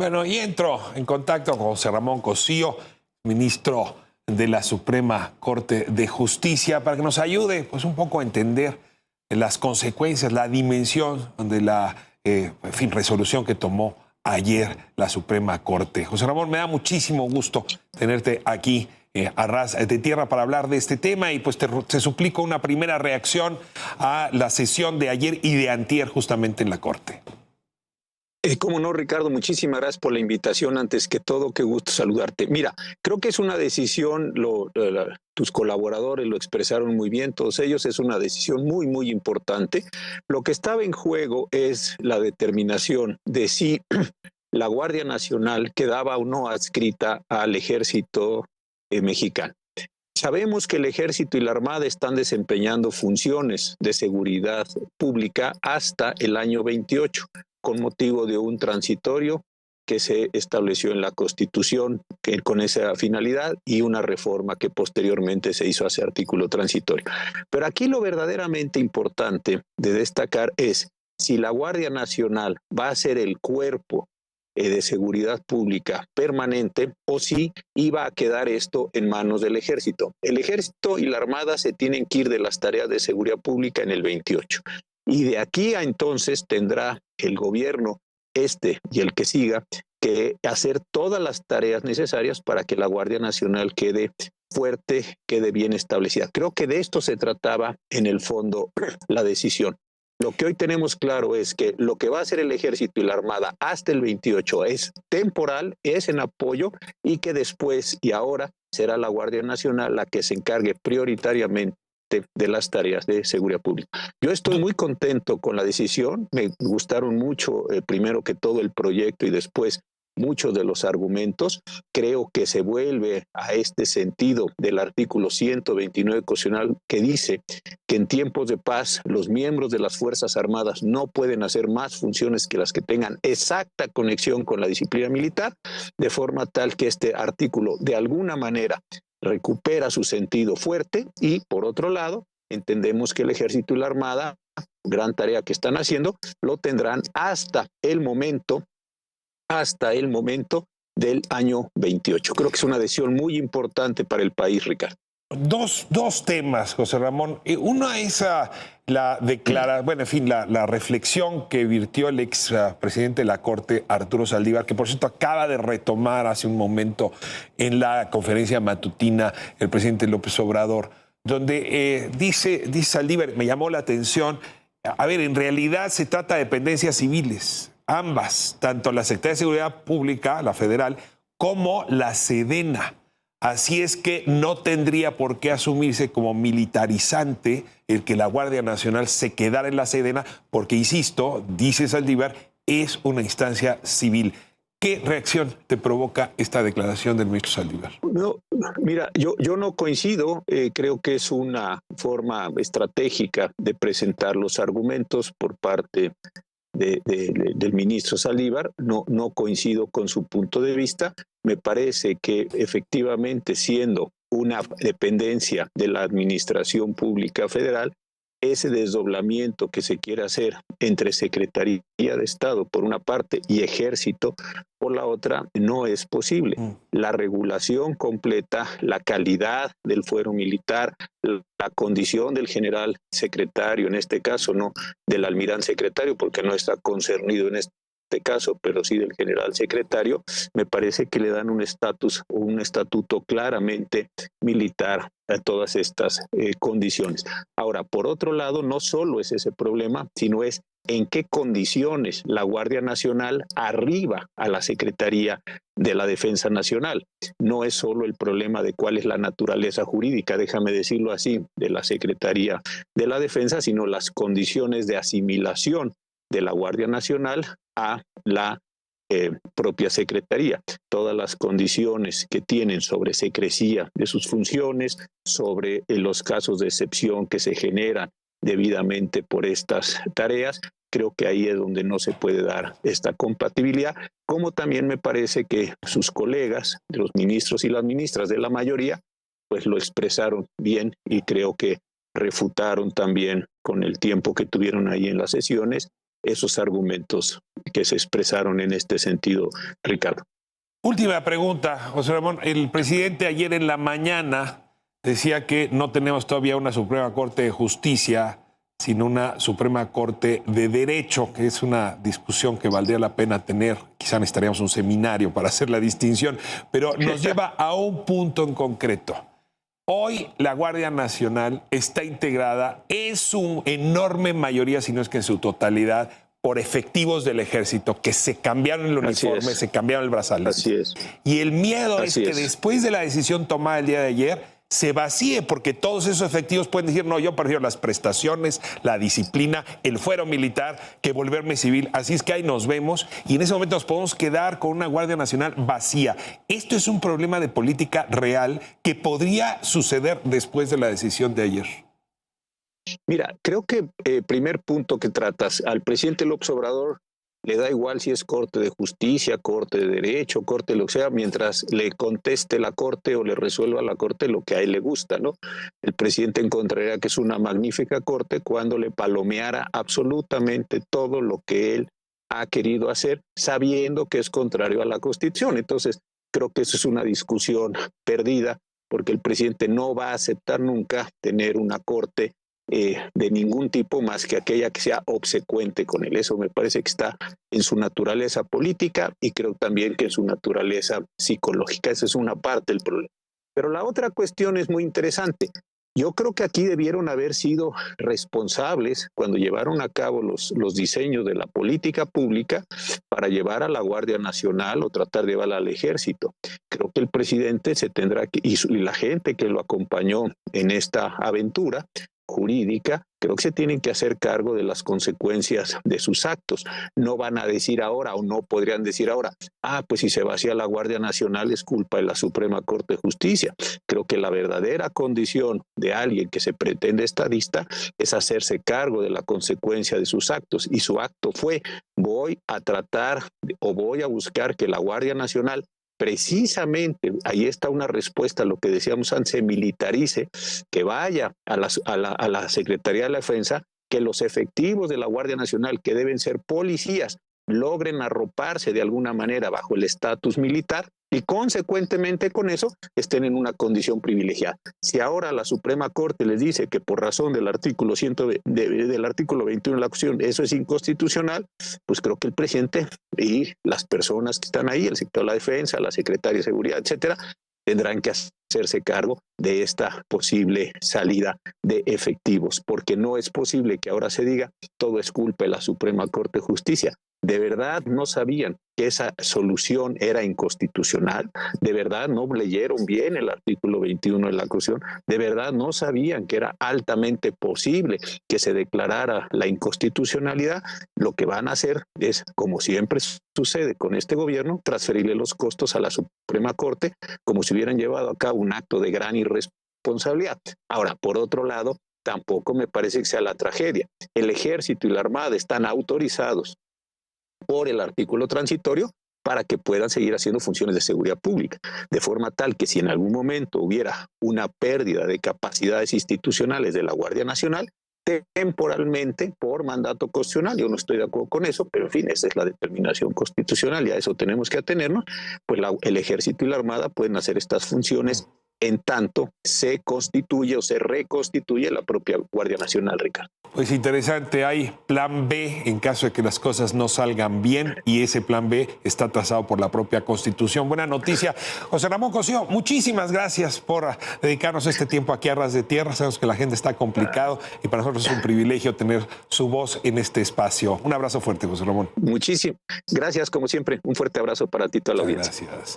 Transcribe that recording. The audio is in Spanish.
Bueno, y entro en contacto con José Ramón Cosío, ministro de la Suprema Corte de Justicia, para que nos ayude pues, un poco a entender las consecuencias, la dimensión de la resolución que tomó ayer la Suprema Corte. José Ramón, me da muchísimo gusto tenerte aquí a ras de tierra para hablar de este tema y pues te suplico una primera reacción a la sesión de ayer y de antier justamente en la Corte. Cómo no, Ricardo, muchísimas gracias por la invitación. Antes que todo, qué gusto saludarte. Mira, creo que es una decisión, tus colaboradores lo expresaron muy bien, todos ellos, es una decisión muy, muy importante. Lo que estaba en juego es la determinación de si la Guardia Nacional quedaba o no adscrita al ejército mexicano. Sabemos que el ejército y la armada están desempeñando funciones de seguridad pública hasta el año 28, con motivo de un transitorio que se estableció en la Constitución con esa finalidad y una reforma que posteriormente se hizo a ese artículo transitorio. Pero aquí lo verdaderamente importante de destacar es si la Guardia Nacional va a ser el cuerpo de seguridad pública permanente o si iba a quedar esto en manos del ejército. El ejército y la armada se tienen que ir de las tareas de seguridad pública en el 28. Y de aquí a entonces tendrá el gobierno, y el que siga, que hacer todas las tareas necesarias para que la Guardia Nacional quede fuerte, quede bien establecida. Creo que de esto se trataba en el fondo la decisión. Lo que hoy tenemos claro es que lo que va a hacer el ejército y la armada hasta el 28 es temporal, es en apoyo y que después y ahora será la Guardia Nacional la que se encargue prioritariamente de las tareas de seguridad pública. Yo estoy muy contento con la decisión, me gustaron mucho primero que todo el proyecto y después muchos de los argumentos. Creo que se vuelve a este sentido del artículo 129 constitucional que dice que en tiempos de paz los miembros de las Fuerzas Armadas no pueden hacer más funciones que las que tengan exacta conexión con la disciplina militar, de forma tal que este artículo de alguna manera recupera su sentido fuerte y, por otro lado, entendemos que el Ejército y la Armada, gran tarea que están haciendo, lo tendrán hasta el momento del año 28. Creo que es una decisión muy importante para el país, Ricardo. Dos temas, José Ramón. Uno es la reflexión que virtió el ex presidente de la Corte, Arturo Saldívar, que por cierto acaba de retomar hace un momento en la conferencia matutina el presidente López Obrador, donde dice Saldívar, me llamó la atención, a ver, en realidad se trata de dependencias civiles, ambas, tanto la Secretaría de Seguridad Pública, la federal, como la Sedena. Así es que no tendría por qué asumirse como militarizante el que la Guardia Nacional se quedara en la Sedena, porque, insisto, dice Saldívar, es una instancia civil. ¿Qué reacción te provoca esta declaración del ministro Saldívar? No, mira, yo no coincido, creo que es una forma estratégica de presentar los argumentos por parte del ministro Saldívar, no coincido con su punto de vista. Me parece que efectivamente, siendo una dependencia de la Administración Pública Federal, ese desdoblamiento que se quiere hacer entre Secretaría de Estado por una parte y Ejército por la otra no es posible. La regulación completa, la calidad del fuero militar, la condición del general secretario, en este caso no del almirante secretario, porque no está concernido en este caso, pero sí del general secretario, me parece que le dan un estatus o un estatuto claramente militar a todas estas condiciones. Ahora, por otro lado, no solo es ese problema, sino es en qué condiciones la Guardia Nacional arriba a la Secretaría de la Defensa Nacional. No es solo el problema de cuál es la naturaleza jurídica, déjame decirlo así, de la Secretaría de la Defensa, sino las condiciones de asimilación de la Guardia Nacional a la propia Secretaría. Todas las condiciones que tienen sobre secrecía de sus funciones, sobre los casos de excepción que se generan debidamente por estas tareas, creo que ahí es donde no se puede dar esta compatibilidad, como también me parece que sus colegas, los ministros y las ministras de la mayoría, pues lo expresaron bien y creo que refutaron también con el tiempo que tuvieron ahí en las sesiones esos argumentos que se expresaron en este sentido, Ricardo. Última pregunta, José Ramón. El presidente ayer en la mañana decía que no tenemos todavía una Suprema Corte de Justicia, sino una Suprema Corte de Derecho, que es una discusión que valdría la pena tener. Quizá necesitaríamos un seminario para hacer la distinción, pero nos lleva a un punto en concreto. Hoy la Guardia Nacional está integrada en su enorme mayoría, si no es que en su totalidad, por efectivos del ejército que se cambiaron el uniforme, se cambiaron el brazalete. Así es. Y el miedo es que después de la decisión tomada el día de ayer, se vacíe, porque todos esos efectivos pueden decir, no, yo prefiero las prestaciones, la disciplina, el fuero militar, que volverme civil. Así es que ahí nos vemos y en ese momento nos podemos quedar con una Guardia Nacional vacía. Esto es un problema de política real que podría suceder después de la decisión de ayer. Mira, creo que primer punto que tratas, al presidente López Obrador le da igual si es Corte de Justicia, Corte de Derecho, Corte de lo que sea, mientras le conteste la Corte o le resuelva la Corte lo que a él le gusta, ¿no? El presidente encontraría que es una magnífica Corte cuando le palomeara absolutamente todo lo que él ha querido hacer, sabiendo que es contrario a la Constitución. Entonces, creo que eso es una discusión perdida, porque el presidente no va a aceptar nunca tener una Corte de ningún tipo más que aquella que sea obsecuente con él. Eso me parece que está en su naturaleza política y creo también que en su naturaleza psicológica. Esa es una parte del problema. Pero la otra cuestión es muy interesante. Yo creo que aquí debieron haber sido responsables cuando llevaron a cabo los diseños de la política pública para llevar a la Guardia Nacional o tratar de llevarla al Ejército. Creo que el presidente se tendrá que, y la gente que lo acompañó en esta aventura jurídica, creo que se tienen que hacer cargo de las consecuencias de sus actos. No van a decir ahora o no podrían decir ahora, pues si se vacía la Guardia Nacional es culpa de la Suprema Corte de Justicia. Creo que la verdadera condición de alguien que se pretende estadista es hacerse cargo de la consecuencia de sus actos, y su acto fue: voy a tratar o voy a buscar que la Guardia Nacional, precisamente, ahí está una respuesta a lo que decíamos antes, se militarice, que vaya a la Secretaría de la Defensa, que los efectivos de la Guardia Nacional, que deben ser policías, logren arroparse de alguna manera bajo el estatus militar y consecuentemente con eso estén en una condición privilegiada. Si ahora la Suprema Corte les dice que por razón del artículo 21 de la Constitución eso es inconstitucional, pues creo que el presidente y las personas que están ahí, el sector de la defensa, la secretaria de seguridad, etcétera, tendrán que hacerse cargo de esta posible salida de efectivos, porque no es posible que ahora se diga todo es culpa de la Suprema Corte de Justicia. ¿De verdad no sabían que esa solución era inconstitucional? ¿De verdad no leyeron bien el artículo 21 de la Constitución? ¿De verdad no sabían que era altamente posible que se declarara la inconstitucionalidad? Lo que van a hacer es, como siempre sucede con este gobierno, transferirle los costos a la Suprema Corte como si hubieran llevado a cabo un acto de gran irresponsabilidad. Ahora, por otro lado, tampoco me parece que sea la tragedia. El Ejército y la Armada están autorizados por el artículo transitorio para que puedan seguir haciendo funciones de seguridad pública, de forma tal que si en algún momento hubiera una pérdida de capacidades institucionales de la Guardia Nacional, temporalmente por mandato constitucional, yo no estoy de acuerdo con eso, pero en fin, esa es la determinación constitucional y a eso tenemos que atenernos, pues el Ejército y la Armada pueden hacer estas funciones en tanto se constituye o se reconstituye la propia Guardia Nacional, Ricardo. Pues interesante, hay plan B en caso de que las cosas no salgan bien y ese plan B está trazado por la propia Constitución. Buena noticia. José Ramón Cosío, muchísimas gracias por dedicarnos este tiempo aquí a Ras de Tierra. Sabemos que la gente está complicado y para nosotros es un privilegio tener su voz en este espacio. Un abrazo fuerte, José Ramón. Muchísimas gracias, como siempre. Un fuerte abrazo para ti y toda la audiencia. Gracias.